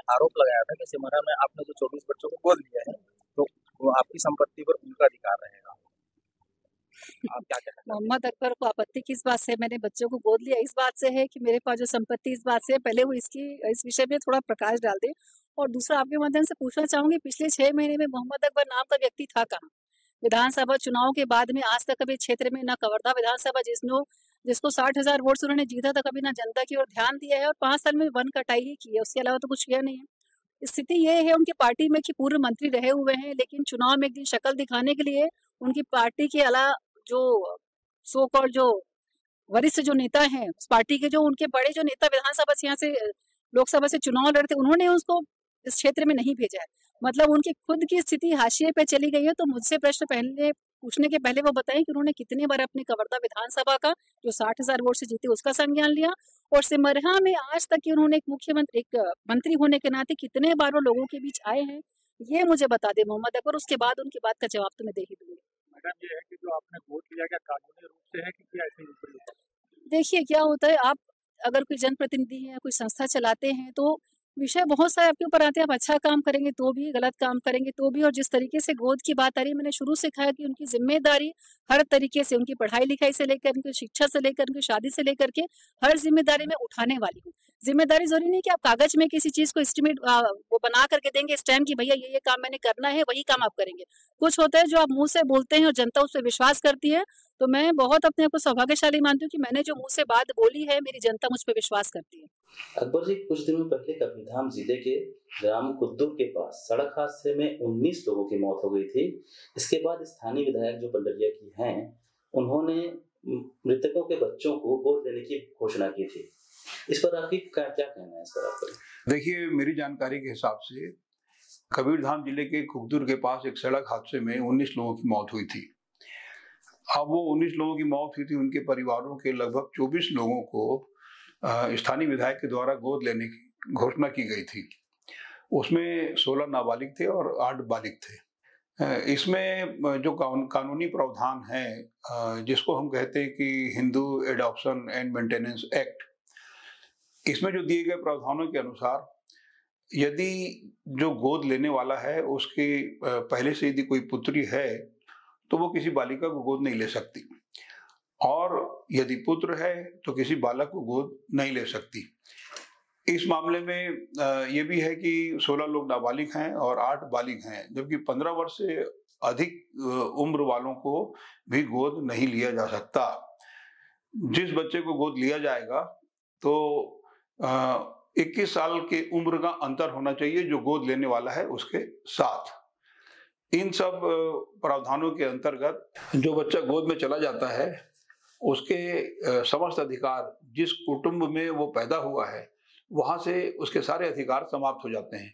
आरोप लगाया था कि सिमरा में आपने जो 24 बच्चों को गोद लिया है, तो वो आपकी संपत्ति पर उनका अधिकार रहेगा। आप क्या कहना चाहते हैं? मोहम्मद अकबर को आपत्ति किस बात से मैंने बच्चों को गोद लिया, इस बात से है कि मेरे पास जो संपत्ति इस बात से है, पहले वो इस विषय में थोड़ा प्रकाश डाल दे। और दूसरा आपके माध्यम से पूछना चाहूंगी, पिछले 6 महीने में मोहम्मद अकबर नाम का व्यक्ति था कहाँ? विधानसभा चुनाव के बाद में आज तक कभी क्षेत्र में न कवर्धा विधानसभा जिसको 60,000 वोट से उन्होंने जीता था, कभी ना जनता की ओर ध्यान दिया है, और 5 साल में वन कटाई ही की है, उसके अलावा तो कुछ किया नहीं है। स्थिति ये है उनकी पार्टी में कि पूर्व मंत्री रहे हुए हैं, लेकिन चुनाव में एक दिन शक्ल दिखाने के लिए उनकी पार्टी के अलावा जो सो कॉल्ड जो वरिष्ठ जो नेता हैं उस पार्टी के, जो उनके बड़े जो नेता विधानसभा से यहाँ से लोकसभा से चुनाव लड़ते, उन्होंने उसको इस क्षेत्र में नहीं भेजा है। मतलब उनकी खुद की स्थिति हाशिए पे चली गई है। तो मुझसे प्रश्न पूछने के पहले वो बताएं कि उन्होंने कितने बार अपने कवर्धा विधानसभा का जो 60,000 वोट से जीते उसका संज्ञान लिया, और सिमरहा में आज तक की उन्होंने एक मंत्री होने के नाते कितने बार वो लोगों के बीच आए हैं, ये मुझे बता दे मोहम्मद अकबर। उसके बाद उनकी बात का जवाब तो मैं दे ही दूंगी। मैडम, ये है कि जो आपने गोद लिया, क्या कानूनी रूप से है कि क्या ऐसे ही? देखिए क्या होता है, आप अगर कोई जनप्रतिनिधि है, कोई संस्था चलाते हैं, तो विषय बहुत सारे आपके ऊपर आते हैं। आप अच्छा काम करेंगे तो भी, गलत काम करेंगे तो भी। और जिस तरीके से गोद की बात आ रही है, मैंने शुरू से कहा कि उनकी जिम्मेदारी हर तरीके से, उनकी पढ़ाई लिखाई से लेकर, उनकी शिक्षा से लेकर, उनकी शादी से लेकर के हर जिम्मेदारी में उठाने वाली हूँ। जिम्मेदारी जरूरी नहीं कि आप कागज में किसी चीज को एस्टिमेट वो बना करके देंगे स्टैम्प की भैया ये काम मैंने करना है, वही काम आप करेंगे। कुछ होता है जो आप मुंह से बोलते हैं और जनता उस पर विश्वास करती है। तो मैं बहुत अपने आप को सौभाग्यशाली मानती हूँ कि मैंने जो मुंह से बात बोली है, मेरी जनता मुझ पर विश्वास करती है। अकबर जी, कुछ दिनों पहले कबीरधाम जिले के ग्राम कुद्दूर के पास सड़क हादसे में 19 लोगों की मौत हो गई थी। इसके बाद स्थानीय विधायक जो पंडरिया की हैं, उन्होंने मृतकों के बच्चों को गोद लेने की घोषणा की थी। इस पर आपकी क्या कहना है? इस पर आपका देखिए, मेरी जानकारी के हिसाब से कबीरधाम जिले के कुद्दूर के पास एक सड़क हादसे में 19 लोगों की मौत हुई थी। अब वो 19 लोगों की मौत हुई थी, उनके परिवारों के लगभग 24 लोगों को स्थानीय विधायक के द्वारा गोद लेने की घोषणा की गई थी। उसमें 16 नाबालिग थे और 8 बालिग थे। इसमें जो कानूनी प्रावधान है, जिसको हम कहते हैं कि Hindu adoption and maintenance act, इसमें जो दिए गए प्रावधानों के अनुसार यदि जो गोद लेने वाला है उसके पहले से यदि कोई पुत्री है तो वो किसी बालिका को गोद नहीं ले सकती, और यदि पुत्र है तो किसी बालक को गोद नहीं ले सकती। इस मामले में ये भी है कि 16 लोग नाबालिग हैं और 8 बालिग हैं, जबकि 15 वर्ष से अधिक उम्र वालों को भी गोद नहीं लिया जा सकता। जिस बच्चे को गोद लिया जाएगा तो 21 साल के उम्र का अंतर होना चाहिए जो गोद लेने वाला है उसके साथ। इन सब प्रावधानों के अंतर्गत जो बच्चा गोद में चला जाता है उसके समस्त अधिकार, जिस कुटुंब में वो पैदा हुआ है वहां से उसके सारे अधिकार समाप्त हो जाते हैं,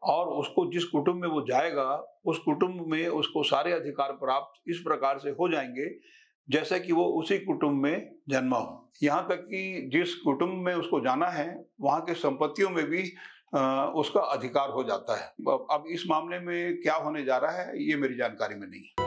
और उसको जिस कुटुंब में वो जाएगा उस कुटुंब में उसको सारे अधिकार प्राप्त इस प्रकार से हो जाएंगे जैसा कि वो उसी कुटुंब में जन्मा हो। यहाँ तक कि जिस कुटुंब में उसको जाना है वहाँ के संपत्तियों में भी उसका अधिकार हो जाता है। अब इस मामले में क्या होने जा रहा है ये मेरी जानकारी में नहीं है।